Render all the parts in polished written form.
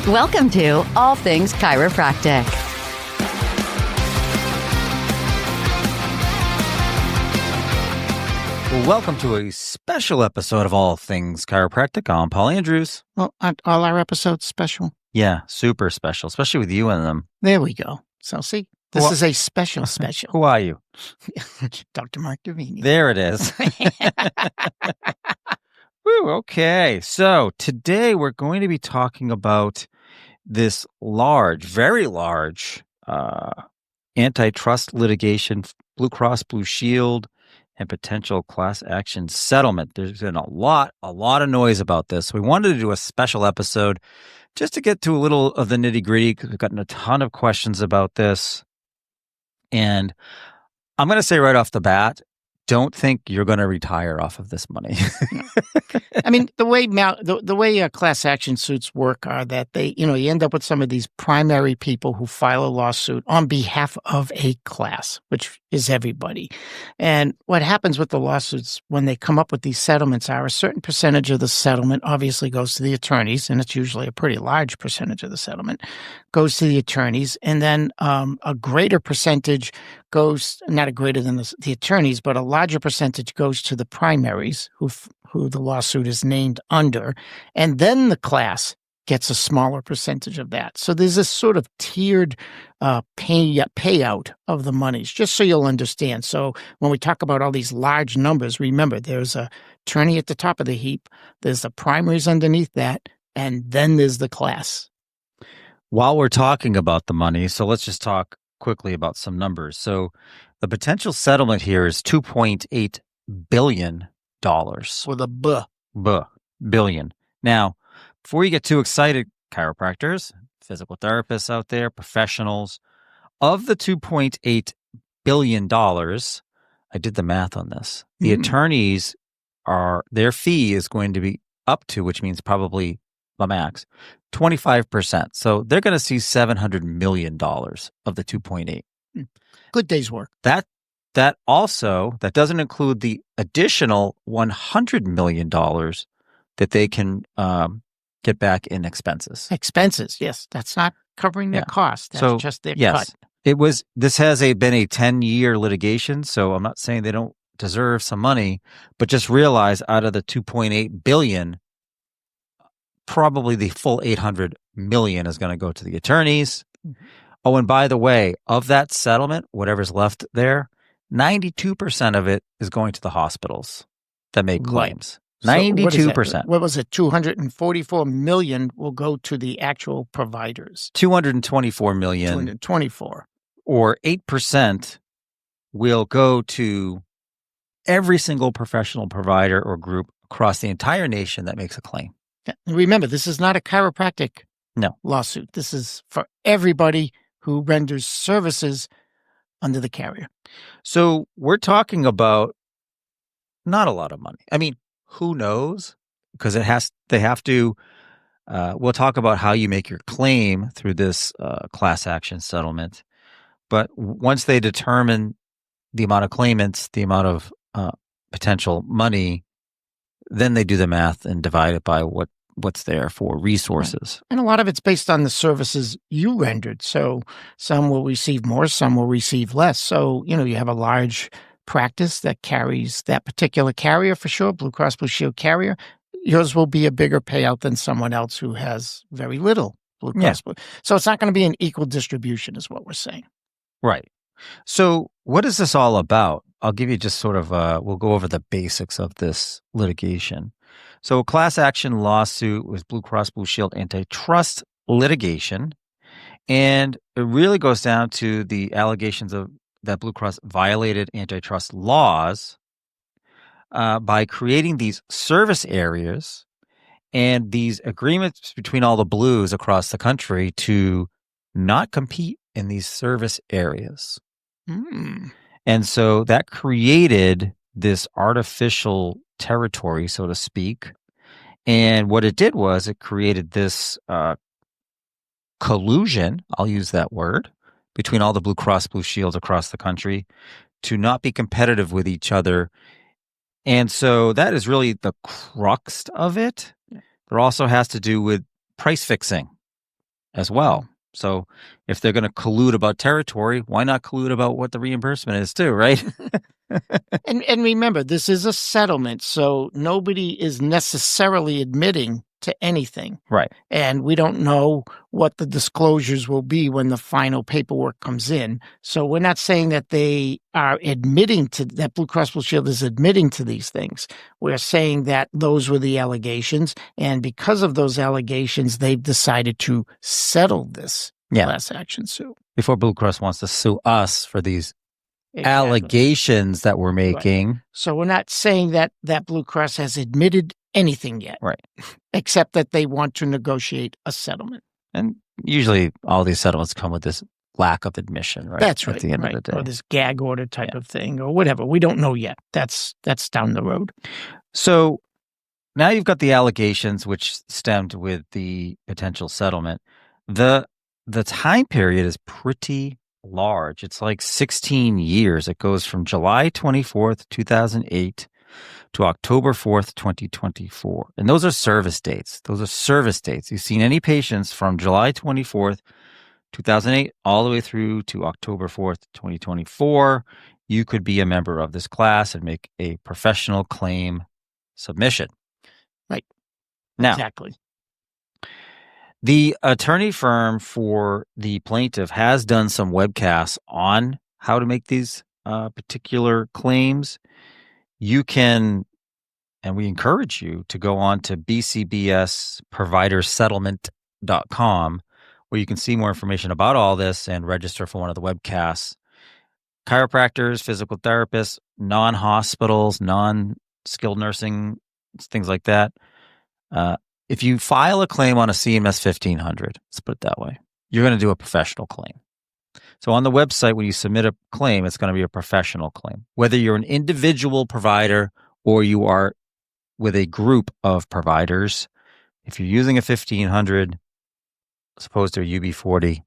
Welcome to All Things Chiropractic. Welcome to a special episode of All Things Chiropractic. I'm Paul Andrews. Well, aren't all our episodes special? Yeah, super special, especially with you in them. There we go. So see, this is a special. Who are you? Dr. Mark Davini. There it is. Woo, okay. So today we're going to be talking about this large, very large antitrust litigation, Blue Cross Blue Shield, and potential class action settlement. There's been a lot of noise about this. We wanted to do a special episode just to get to a little of the nitty gritty because we've gotten a ton of questions about this. And I'm going to say right off the bat, don't think you're going to retire off of this money. I mean, the way class action suits work are that they, you end up with some of these primary people who file a lawsuit on behalf of a class, which is everybody. And what happens with the lawsuits when they come up with these settlements are a certain percentage of the settlement obviously goes to the attorneys, and it's usually a pretty large percentage of the settlement goes to the attorneys, and then a greater percentage goes, not a greater than the attorneys, but a larger percentage goes to the primaries who the lawsuit is named under, and then the class gets a smaller percentage of that. So there's this sort of tiered payout of the monies, just so you'll understand. So when we talk about all these large numbers, remember there's a attorney at the top of the heap, there's the primaries underneath that, and then there's the class. While we're talking about the money, so let's just talk quickly about some numbers. So the potential settlement here is $2.8 billion. With a billion. Now, before you get too excited, chiropractors, physical therapists out there, professionals, of the $2.8 billion, I did the math on this. The attorneys their fee is going to be up to, which means probably the max, 25%. So they're going to see $700 million of the 2.8. Good day's work. That doesn't include the additional $100 million that they can get back in expenses. Expenses, yes. That's not covering their costs. That's just their cut. This has been a 10-year litigation, so I'm not saying they don't deserve some money, but just realize out of the $2.8 billion, probably the full $800 million is going to go to the attorneys. Mm-hmm. Oh, and by the way, of that settlement, whatever's left there, 92% of it is going to the hospitals that make claims. Right. 92%. What was it? 244 million will go to the actual providers. 224 million. 224. Or 8% will go to every single professional provider or group across the entire nation that makes a claim. Remember, this is not a chiropractic lawsuit. This is for everybody who renders services under the carrier. So we're talking about not a lot of money. I mean, who knows? Because they have to, we'll talk about how you make your claim through this class action settlement. But once they determine the amount of claimants, the amount of potential money, then they do the math and divide it by what's there for resources. And a lot of it's based on the services you rendered. So some will receive more, some will receive less. So, you have a large practice that carries that particular carrier for sure, Blue Cross Blue Shield carrier. Yours will be a bigger payout than someone else who has very little Blue Cross Blue. So it's not going to be an equal distribution is what we're saying. Right. So what is this all about? I'll give you just sort of, we'll go over the basics of this litigation. So a class action lawsuit was Blue Cross Blue Shield antitrust litigation. And it really goes down to the allegations of that Blue Cross violated antitrust laws by creating these service areas and these agreements between all the Blues across the country to not compete in these service areas. And so that created this artificial territory, so to speak. And what it did was it created this collusion, I'll use that word, between all the Blue Cross Blue Shields across the country to not be competitive with each other. And so that is really the crux of it. It also has to do with price fixing. as well. So if they're going to collude about territory, why not collude about what the reimbursement is too, right? And remember, this is a settlement, so nobody is necessarily admitting to anything. Right. And we don't know what the disclosures will be when the final paperwork comes in. So we're not saying that they are admitting to that Blue Cross Blue Shield is admitting to these things. We're saying that those were the allegations. And because of those allegations, they've decided to settle this class action suit. Before Blue Cross wants to sue us for these Exactly. allegations that we're making. Right. So we're not saying that Blue Cross has admitted anything yet. Right. Except that they want to negotiate a settlement. And usually all these settlements come with this lack of admission, right? That's right. At the end of the day. Or this gag order type of thing or whatever. We don't know yet. That's down the road. So now you've got the allegations which stemmed with the potential settlement. The time period is pretty large. It's like 16 years. It goes from July 24th, 2008 to October 4th, 2024. And those are service dates. You've seen any patients from July 24th, 2008, all the way through to October 4th, 2024. You could be a member of this class and make a professional claim submission. Right. Now, exactly. The attorney firm for the plaintiff has done some webcasts on how to make these particular claims. You can, and we encourage you to go on to bcbsprovidersettlement.com where you can see more information about all this and register for one of the webcasts. Chiropractors, physical therapists, non-hospitals, non-skilled nursing, things like that. If you file a claim on a CMS 1500, let's put it that way, you're going to do a professional claim. So on the website, when you submit a claim, it's going to be a professional claim. Whether you're an individual provider or you are with a group of providers, if you're using a 1500 as opposed to a UB40,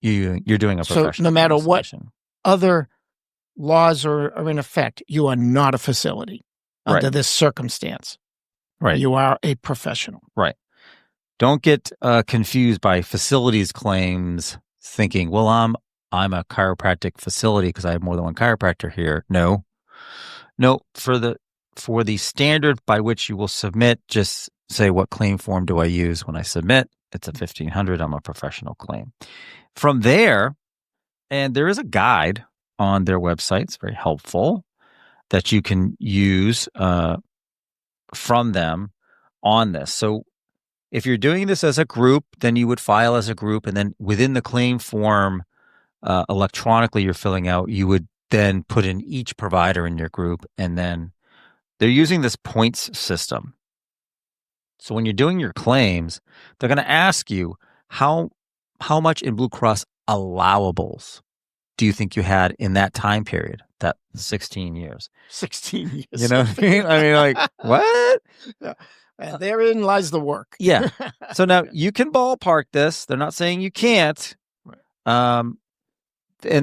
you're doing a professional. So no matter what other laws are in effect, you are not a facility under this circumstance. Right. You are a professional. Right. Don't get confused by facilities claims thinking, well, I'm a chiropractic facility because I have more than one chiropractor here. No. For the standard by which you will submit, just say, what claim form do I use when I submit? It's a 1500. I'm a professional claim. From there, and there is a guide on their website. It's very helpful that you can use from them on this. So if you're doing this as a group, then you would file as a group, and then within the claim form electronically you're filling out, you would then put in each provider in your group, and then they're using this points system. So when you're doing your claims, they're going to ask you how much in Blue Cross allowables do you think you had in that time period, that 16 years? 16 years. You know what I mean? I mean, like, what? Yeah. And therein lies the work. Yeah. So now you can ballpark this. They're not saying you can't. Right. And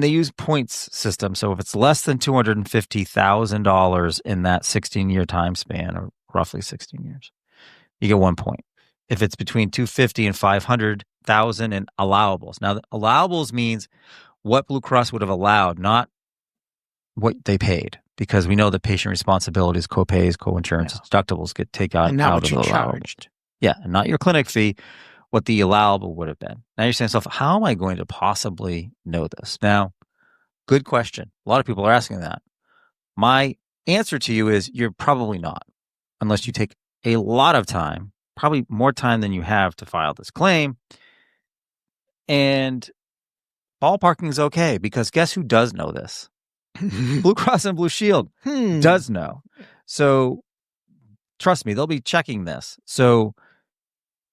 they use points system. So if it's less than $250,000 in that 16-year time span, or roughly 16 years, you get 1 point. If it's between $250,000 and $500,000 in allowables. Now, the allowables means what Blue Cross would have allowed, not what they paid, because we know that patient responsibilities, co-pays, co-insurance, deductibles get taken out, and not out what of you the charged. Yeah, and not your clinic fee, what the allowable would have been. Now you're saying to yourself, how am I going to possibly know this? Now, good question. A lot of people are asking that. My answer to you is you're probably not, unless you take a lot of time, probably more time than you have to file this claim. And ballparking is okay, because guess who does know this? Blue Cross and Blue Shield does know. So trust me, they'll be checking this. So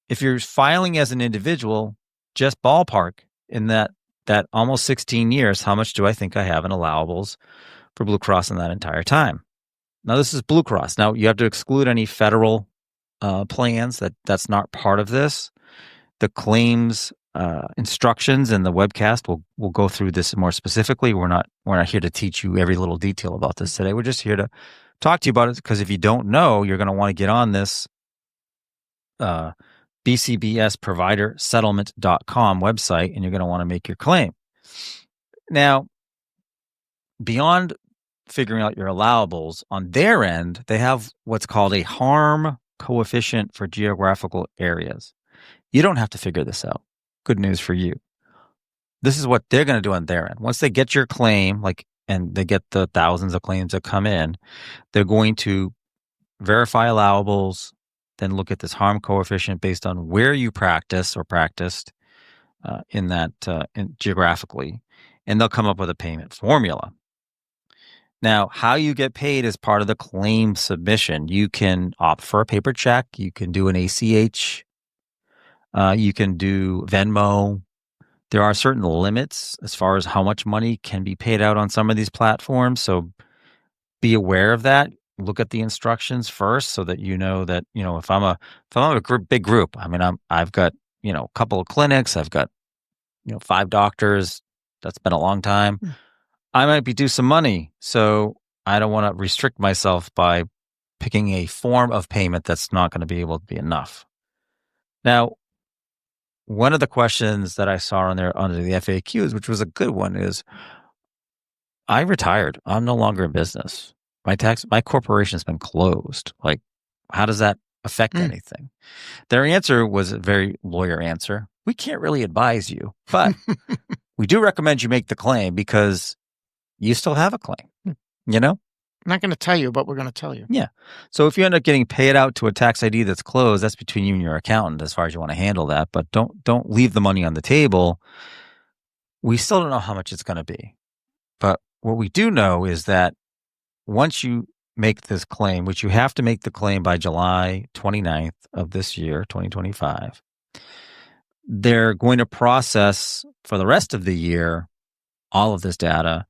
if you're filing as an individual, just ballpark in that almost 16 years, how much do I think I have in allowables for Blue Cross in that entire time? Now, this is Blue Cross. Now, you have to exclude any federal plans. That's not part of this. The claims instructions in the webcast will go through this more specifically. We're not here to teach you every little detail about this today. We're just here to talk to you about it, because if you don't know, you're going to want to get on this bcbsprovidersettlement.com website, and you're going to want to make your claim. Now, beyond figuring out your allowables, on their end, they have what's called a harm coefficient for geographical areas. You don't have to figure this out. Good news for you. This is what they're going to do on their end. Once they get your claim, and they get the thousands of claims that come in, they're going to verify allowables, then look at this harm coefficient based on where you practice or practiced geographically, and they'll come up with a payment formula. Now, how you get paid is part of the claim submission. You can opt for a paper check. You can do an ACH. You can do Venmo. There are certain limits as far as how much money can be paid out on some of these platforms. So be aware of that. Look at the instructions first so that you know that, if I'm a big group, I've got, a couple of clinics, I've got, 5 doctors. That's been a long time. I might be due some money. So I don't want to restrict myself by picking a form of payment that's not going to be able to be enough. Now, one of the questions that I saw on there under the FAQs, which was a good one, is I retired. I'm no longer in business. My corporation's been closed. How does that affect anything? Their answer was a very lawyer answer. We can't really advise you, but we do recommend you make the claim because you still have a claim, I'm not going to tell you, but we're going to tell you. Yeah. So if you end up getting paid out to a tax ID that's closed, that's between you and your accountant as far as you want to handle that. But don't leave the money on the table. We still don't know how much it's going to be. But what we do know is that once you make this claim, which you have to make the claim by July 29th of this year, 2025, they're going to process for the rest of the year all of this data.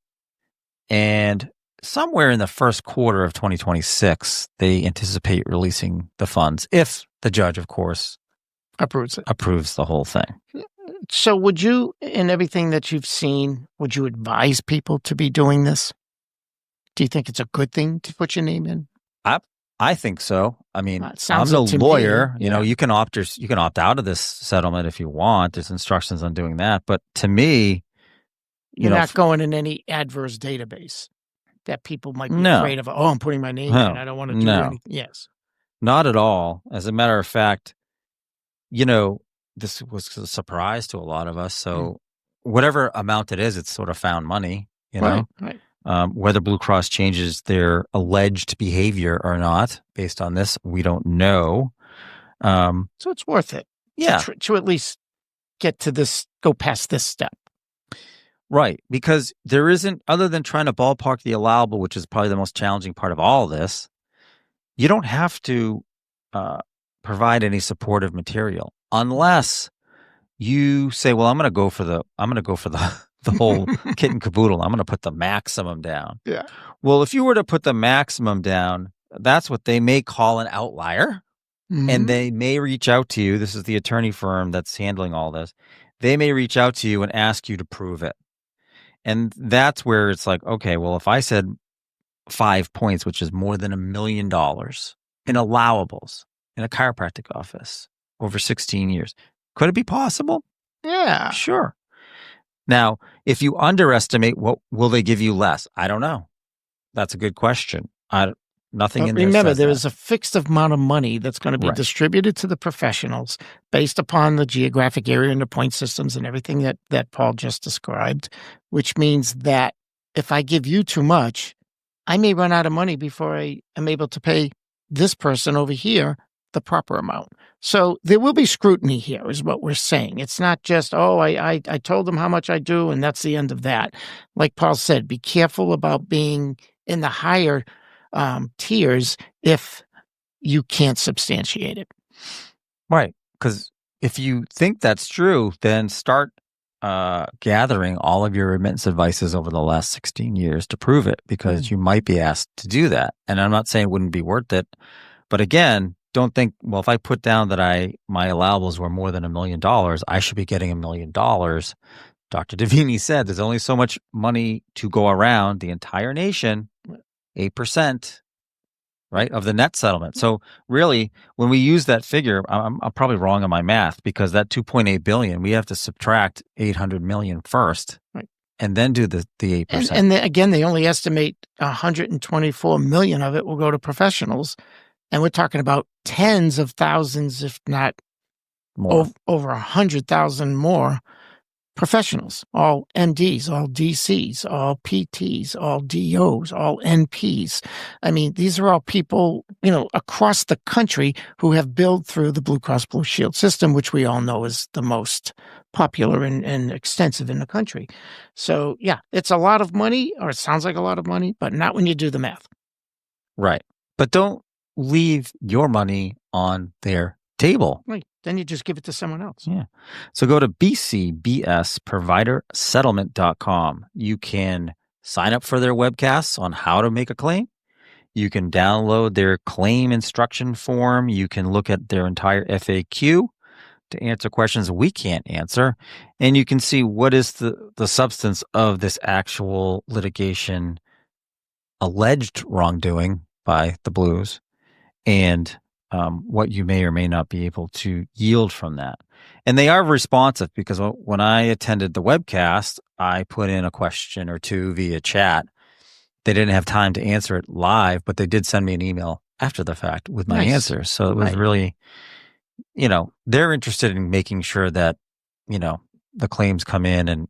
And somewhere in the first quarter of 2026, they anticipate releasing the funds if the judge, of course, approves the whole thing. So would you, in everything that you've seen, would you advise people to be doing this? Do you think it's a good thing to put your name in? I think so. I'm sounds no to lawyer. me, You can opt out of this settlement if you want. There's instructions on doing that. But to me, you're not going in any adverse database that people might be afraid of. Oh, I'm putting my name in. I don't want to do anything. Yes. Not at all. As a matter of fact, this was a surprise to a lot of us. So whatever amount it is, it's sort of found money, Right. Whether Blue Cross changes their alleged behavior or not, based on this, we don't know. So it's worth it. Yeah. To at least get to this, go past this step. Right. Because there isn't, other than trying to ballpark the allowable, which is probably the most challenging part of all this, you don't have to provide any supportive material unless you say, well, I'm going to go for the whole kit and caboodle. I'm going to put the maximum down. Yeah. Well, if you were to put the maximum down, that's what they may call an outlier. Mm-hmm. And they may reach out to you. This is the attorney firm that's handling all this. They may reach out to you and ask you to prove it. And that's where it's like, okay, well, if I said 5 points, which is more than $1 million in allowables in a chiropractic office over 16 years, could it be possible? Yeah. Sure. Now, if you underestimate, what will they give you less? I don't know. That's a good question. Nothing in there. Remember, there that. is a fixed amount of money that's going to be distributed to the professionals based upon the geographic area and the point systems and everything that Paul just described, which means that if I give you too much, I may run out of money before I am able to pay this person over here the proper amount. So there will be scrutiny here is what we're saying. It's not just, I told them how much I do and that's the end of that. Like Paul said, be careful about being in the higher tiers if you can't substantiate it. Right. Because if you think that's true, then start gathering all of your remittance advices over the last 16 years to prove it, because you might be asked to do that. And I'm not saying it wouldn't be worth it. But again, don't think, well, if I put down that my allowables were more than $1 million, I should be getting $1 million. Dr. Davini said there's only so much money to go around the entire nation. 8% right, of the net settlement. So really, when we use that figure, I'm probably wrong on my math because that 2.8 billion, we have to subtract 800 million first, right, and then do the 8%. And again, they only estimate 124 million of it will go to professionals, and we're talking about tens of thousands, if not more. over 100,000 more professionals, all MDs, all DCs, all PTs, all DOs, all NPs. I mean, these are all people, across the country who have billed through the Blue Cross Blue Shield system, which we all know is the most popular and extensive in the country. So, yeah, it's a lot of money, or it sounds like a lot of money, but not when you do the math. Right. But don't leave your money on their table. Right. Then you just give it to someone else. Yeah. So go to bcbsprovidersettlement.com. You can sign up for their webcasts on how to make a claim. You can download their claim instruction form. You can look at their entire FAQ to answer questions we can't answer. And you can see what is the substance of this actual litigation, alleged wrongdoing by the Blues, and what you may or may not be able to yield from that. And they are responsive because when I attended the webcast, I put in a question or two via chat. They didn't have time to answer it live, but they did send me an email after the fact with my answers. So it was really, they're interested in making sure that, the claims come in and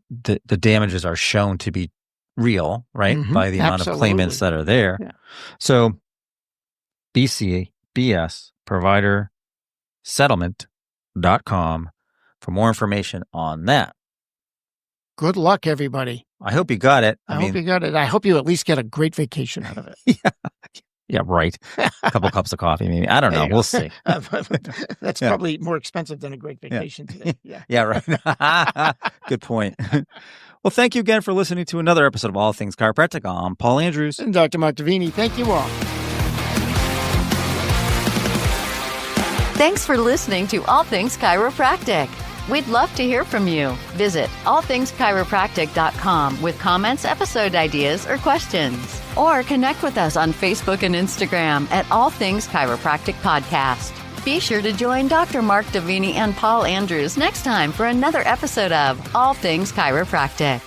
the damages are shown to be real, right? Mm-hmm. By the amount of claimants that are there. Yeah. So bcbsprovidersettlement.com for more information on that. Good luck, everybody. I hope you got it. I hope you got it. I hope you at least get a great vacation out of it. Yeah, right. A couple cups of coffee, maybe. I don't know. We'll see. That's probably more expensive than a great vacation today. Yeah. Yeah, right. Good point. Well, thank you again for listening to another episode of All Things Chiropractic. I'm Paul Andrews. And Dr. Mark Davini. Thank you all. Thanks for listening to All Things Chiropractic. We'd love to hear from you. Visit allthingschiropractic.com with comments, episode ideas, or questions. Or connect with us on Facebook and Instagram at All Things Chiropractic Podcast. Be sure to join Dr. Mark Davini and Paul Andrews next time for another episode of All Things Chiropractic.